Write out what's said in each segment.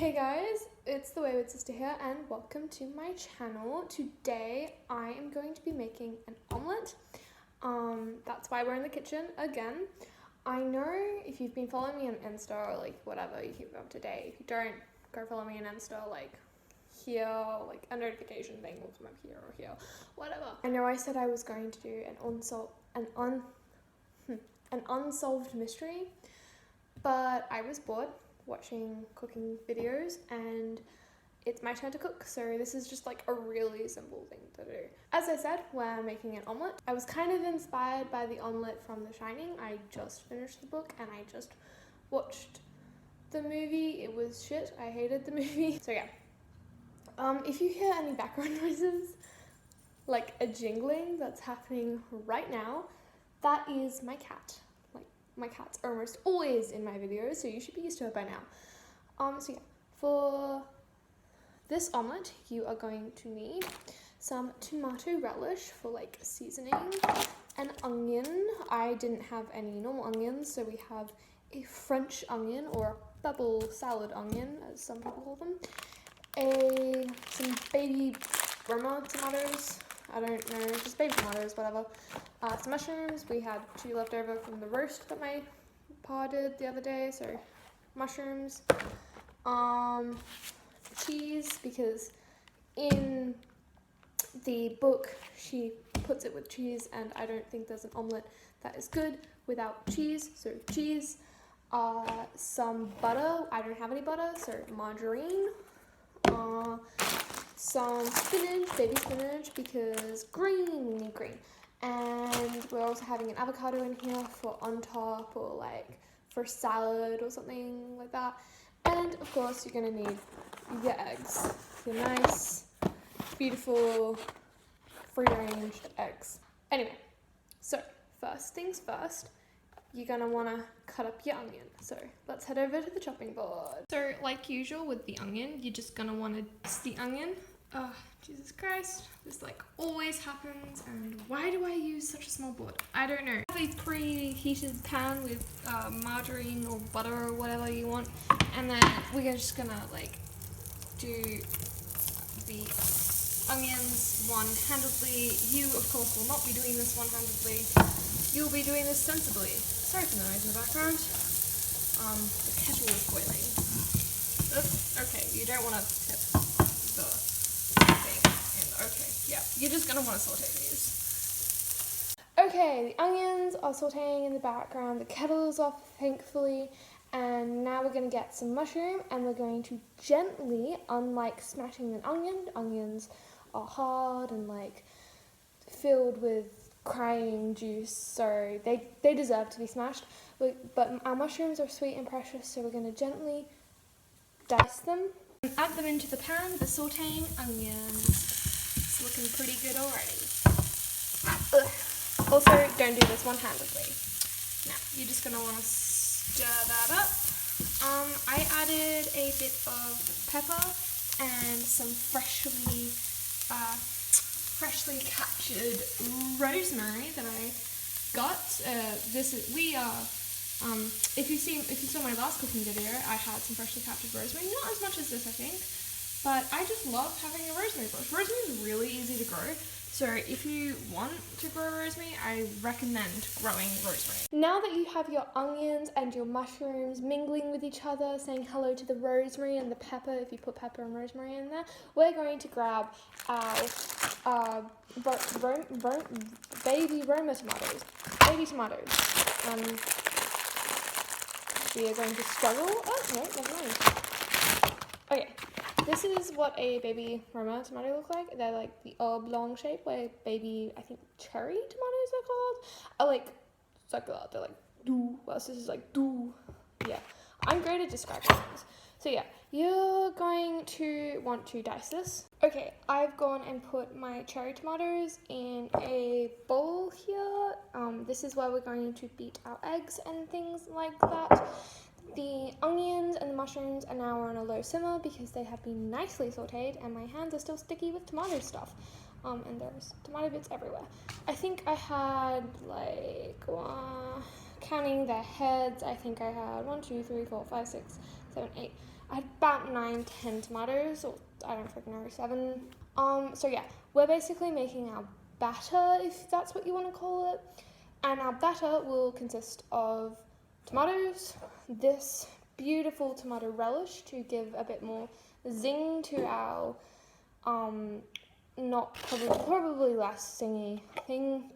Hey guys, it's the Wayward Sister here and welcome to my channel. Today I am going to be making an omelette. That's why we're in the kitchen again. I know if you've been following me on Insta or like whatever, you keep up to date. If you don't, go follow me on Insta, like here, like a notification thing will come up here or here, whatever. I know I said I was going to do an unsolved mystery, but I was bored watching cooking videos and it's my turn to cook, so this is just like a really simple thing to do. As I said, we're making an omelette. I was kind of inspired by the omelette from The Shining. I just finished the book and I just watched the movie. It was shit. I hated the movie. So yeah, if you hear any background noises, like a jingling that's happening right now, that is my cat. My cats are almost always in my videos, so you should be used to it by now. So yeah, for this omelette, you are going to need some tomato relish for like seasoning, an onion. I didn't have any normal onions, so we have a French onion or a bubble salad onion, as some people call them. Some baby Roma tomatoes. I don't know, just baby tomatoes, whatever. Some mushrooms. We had 2 left over from the roast that my pa did the other day, so mushrooms. Cheese, because in the book she puts it with cheese and I don't think there's an omelette that is good without cheese, so cheese. Some butter. I don't have any butter, so margarine. Some spinach, baby spinach, because green, we need green. And we're also having an avocado in here for on top or like for salad or something like that. And of course you're gonna need your eggs, your nice, beautiful, free-ranged eggs. Anyway, so first things first, you're gonna wanna cut up your onion. So let's head over to the chopping board. So like usual with the onion, you're just gonna wanna dice the onion. Oh, Jesus Christ, this like always happens, and why do I use such a small board? I don't know. I have a preheated pan with margarine or butter or whatever you want, and then we're just gonna like do the onions one-handedly. You, of course, will not be doing this one-handedly. You'll be doing this sensibly. Sorry for the noise in the background. The kettle is boiling. Oops. Okay, you don't want to tip the thing in. Okay, yeah, you're just gonna want to saute these. Okay, the onions are sauteing in the background. The kettle is off, thankfully. And now we're going to get some mushroom and we're going to gently, unlike smashing an onion, onions are hard and like filled with crying juice, so they deserve to be smashed. But our mushrooms are sweet and precious, so we're going to gently dice them. And add them into the pan, the sauteing onions. It's looking pretty good already. Ugh. Also, don't do this one-handedly. Now, you're just going to want to stir that up. I added a bit of pepper and some freshly captured rosemary that I got. If you saw my last cooking video, I had some freshly captured rosemary. Not as much as this, I think, but I just love having a rosemary bush. Rosemary is really easy to grow. So if you want to grow rosemary, I recommend growing rosemary. Now that you have your onions and your mushrooms mingling with each other, saying hello to the rosemary and the pepper, if you put pepper and rosemary in there, we're going to grab our baby Roma tomatoes. Baby tomatoes. We are going to struggle. Oh, no, never mind. Okay. This is what a baby Roma tomato look like. They're like the oblong shape, where baby, I think cherry tomatoes they're called, are like circular. They're like do. Whereas this is like do. Yeah, I'm great at describing things. So yeah, you're going to want to dice this. Okay, I've gone and put my cherry tomatoes in a bowl here. This is where we're going to beat our eggs and things like that. The onions and the mushrooms are now on a low simmer because they have been nicely sauteed and my hands are still sticky with tomato stuff. And there's tomato bits everywhere. I think I had like, counting the heads, I think I had 1, 2, 3, 4, 5, 6, 7, 8. I had about 9-10 tomatoes, or I don't freaking know, 7. So yeah, we're basically making our batter, if that's what you want to call it. And our batter will consist of tomatoes, this beautiful tomato relish to give a bit more zing to our probably less zingy thing,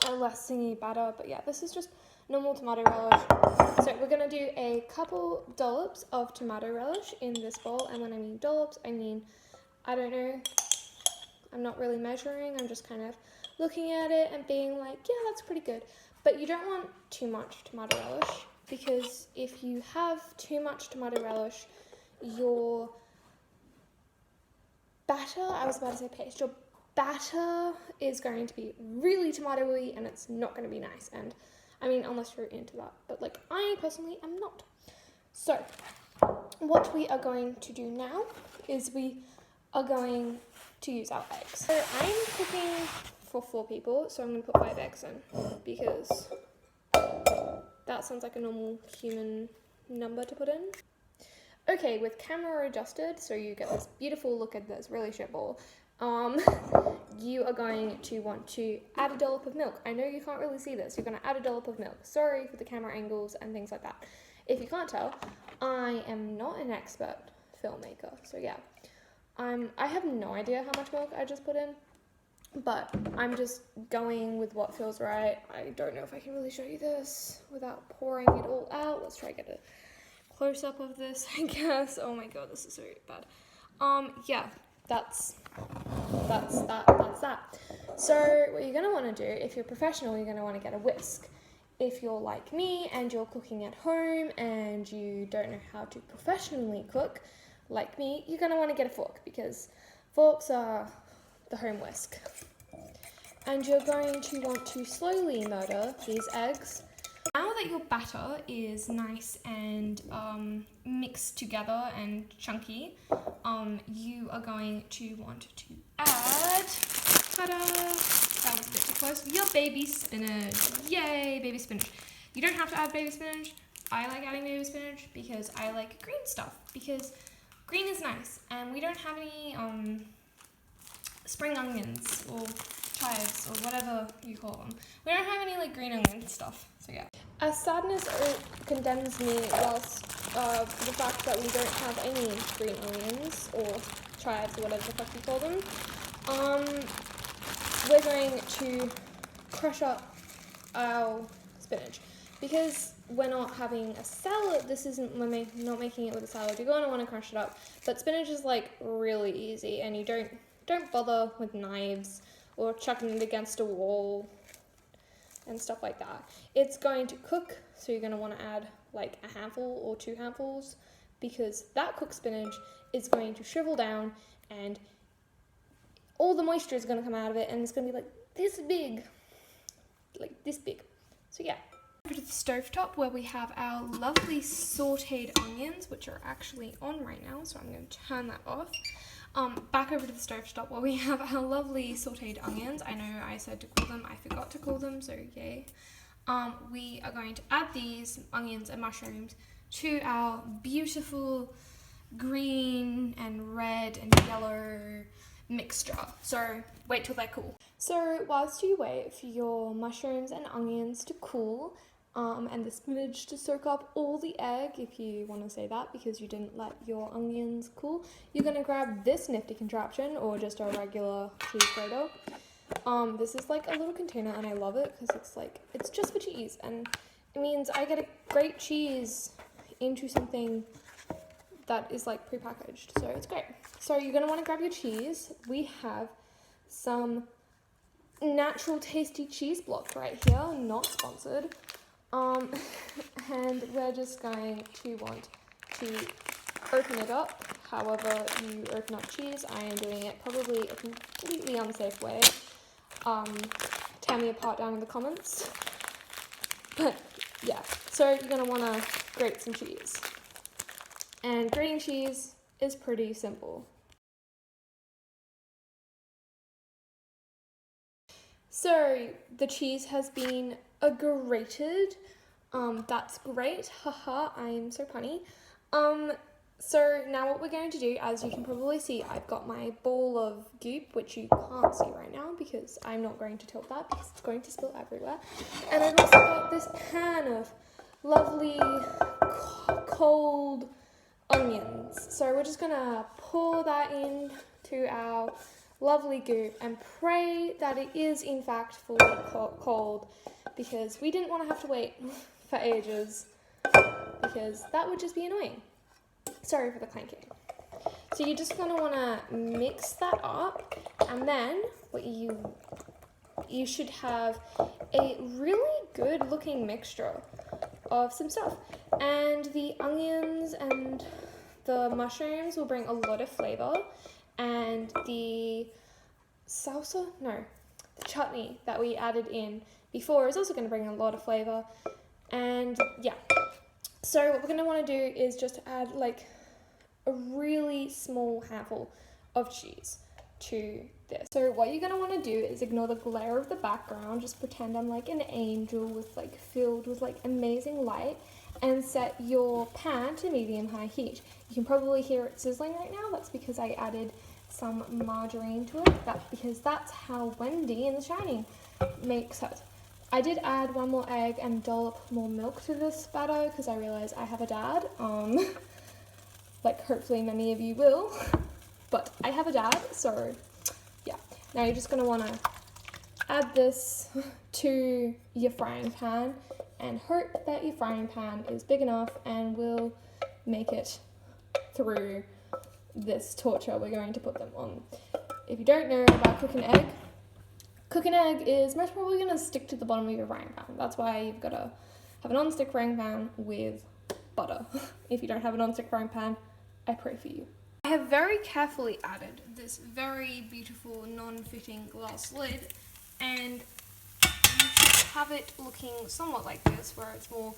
a less zingy batter, but yeah, this is just normal tomato relish. So we're gonna do a couple dollops of tomato relish in this bowl, and when I mean dollops, I mean, I don't know, I'm not really measuring, I'm just kind of looking at it and being like, yeah, that's pretty good. But you don't want too much tomato relish, because if you have too much tomato relish, your batter, I was about to say paste, your batter is going to be really tomatoey and it's not going to be nice. And I mean, unless you're into that, but like I personally am not. So what we are going to do now is we are going to use our eggs. So I'm cooking for 4 people, so I'm going to put 5 eggs in, because that sounds like a normal human number to put in. Okay, with camera adjusted, so you get this beautiful look at this really shit bowl, you are going to want to add a dollop of milk. I know you can't really see this, you're going to add a dollop of milk. Sorry for the camera angles and things like that. If you can't tell, I am not an expert filmmaker, so yeah. I have no idea how much milk I just put in, but I'm just going with what feels right. I don't know if I can really show you this without pouring it all out. Let's try to get a close-up of this, I guess. Oh my god, this is so bad. Yeah, that's that. So what you're gonna want to do, if you're professional, you're gonna want to get a whisk. If you're like me and you're cooking at home and you don't know how to professionally cook, like me, you're gonna want to get a fork, because forks are the home whisk. And you're going to want to slowly murder these eggs. Now that your batter is nice and mixed together and chunky, you are going to want to add, ta-da, that was a bit too close, your baby spinach. Yay, baby spinach. You don't have to add baby spinach. I like adding baby spinach because I like green stuff, because green is nice, and we don't have any spring onions or chives or whatever you call them. We don't have any like green onion stuff, so yeah. As sadness condemns me whilst the fact that we don't have any green onions or chives or whatever the fuck you call them, we're going to crush up our spinach, because we're not having a salad. This isn't, we're not making it with a salad. You're going to want to crush it up, but spinach is like really easy, and you don't bother with knives or chucking it against a wall and stuff like that. It's going to cook, so you're going to want to add like a handful or 2 handfuls, because that cooked spinach is going to shrivel down and all the moisture is going to come out of it, and it's going to be like this big. So yeah. Over to the stovetop, where we have our lovely sauteed onions, which are actually on right now, so I'm going to turn that off. Back over to the stovetop, where we have our lovely sauteed onions. I know I said to call them, I forgot to call them, so yay. We are going to add these onions and mushrooms to our beautiful green and red and yellow mixture. So wait till they're cool. So whilst you wait for your mushrooms and onions to cool, and the spinach to soak up all the egg, if you want to say that, because you didn't let your onions cool, you're going to grab this nifty contraption, or just a regular cheese grater. This is like a little container, and I love it because it's just for cheese, and it means I get a great cheese into something that is like prepackaged, so it's great. So you're going to want to grab your cheese. We have some natural tasty cheese block right here, not sponsored. And we're just going to want to open it up however you open up cheese. I am doing it probably a completely unsafe way. Tear me apart down in the comments. But yeah, so you're going to want to grate some cheese. And grating cheese is pretty simple. So the cheese has been grated. That's great. Haha, I'm so punny. So now what we're going to do, as you can probably see, I've got my bowl of goop, which you can't see right now because I'm not going to tilt that because it's going to spill everywhere. And I've also got this pan of lovely cold onions. So we're just gonna pour that in to our lovely goop and pray that it is in fact fully cold, because we didn't want to have to wait for ages because that would just be annoying. Sorry for the clanking. So you're just gonna want to mix that up, and then what you should have a really good looking mixture of some stuff, and the onions and the mushrooms will bring a lot of flavor, and the chutney that we added in before is also going to bring a lot of flavor. And yeah, so what we're going to want to do is just add like a really small handful of cheese to this. So what you're going to want to do is ignore the glare of the background, just pretend I'm like an angel with like filled with like amazing light, and set your pan to medium-high heat. You can probably hear it sizzling right now. That's because I added some margarine to it, because that's how Wendy in The Shining makes hers. I did add one more egg and dollop more milk to this batter because I realized I have a dad. Like hopefully many of you will, but I have a dad, so yeah. Now you're just gonna wanna add this to your frying pan and hope that your frying pan is big enough and will make it through this torture we're going to put them on. If you don't know about cook an egg is most probably going to stick to the bottom of your frying pan. That's why you've got to have a non-stick frying pan with butter. If you don't have a non-stick frying pan, I pray for you. I have very carefully added this very beautiful non-fitting glass lid, and you should have it looking somewhat like this, where it's more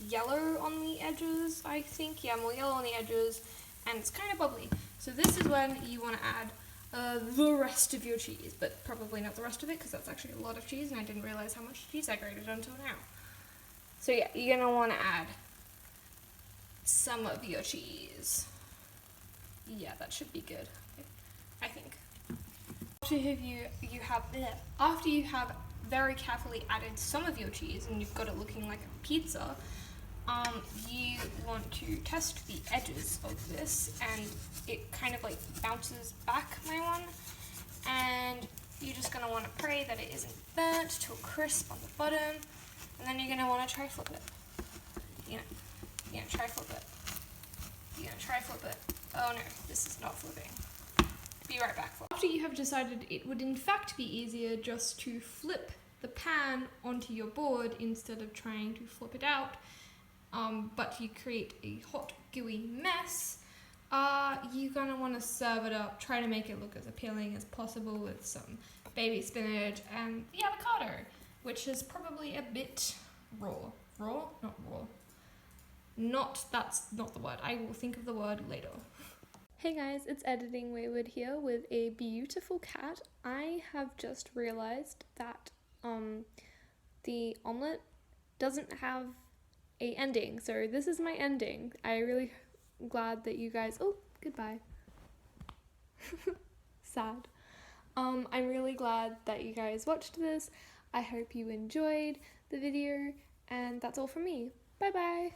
yellow on the edges, I think. Yeah, more yellow on the edges, and it's kind of bubbly. So this is when you want to add the rest of your cheese, but probably not the rest of it because that's actually a lot of cheese and I didn't realize how much cheese I grated until now. So yeah, you're going to want to add some of your cheese. Yeah, that should be good, I think. After you have very carefully added some of your cheese and you've got it looking like a pizza, you want to test the edges of this, and it kind of like bounces back, my one, and you're just going to want to pray that it isn't burnt to a crisp on the bottom, and then you're going to want to try flip it. Try flip it. You're going to try flip it. Oh no, this is not flipping. Be right back. After you have decided it would in fact be easier just to flip the pan onto your board instead of trying to flip it out, but you create a hot, gooey mess, you're going to want to serve it up, try to make it look as appealing as possible with some baby spinach and the avocado, which is probably a bit raw. Raw? Not raw. That's not the word. I will think of the word later. Hey guys, it's Editing Wayward here with a beautiful cat. I have just realized that the omelette doesn't have a ending, so this is my ending. I really glad that you guys, oh, goodbye. Sad. I'm really glad that you guys watched this. I hope you enjoyed the video, and that's all from me. Bye bye.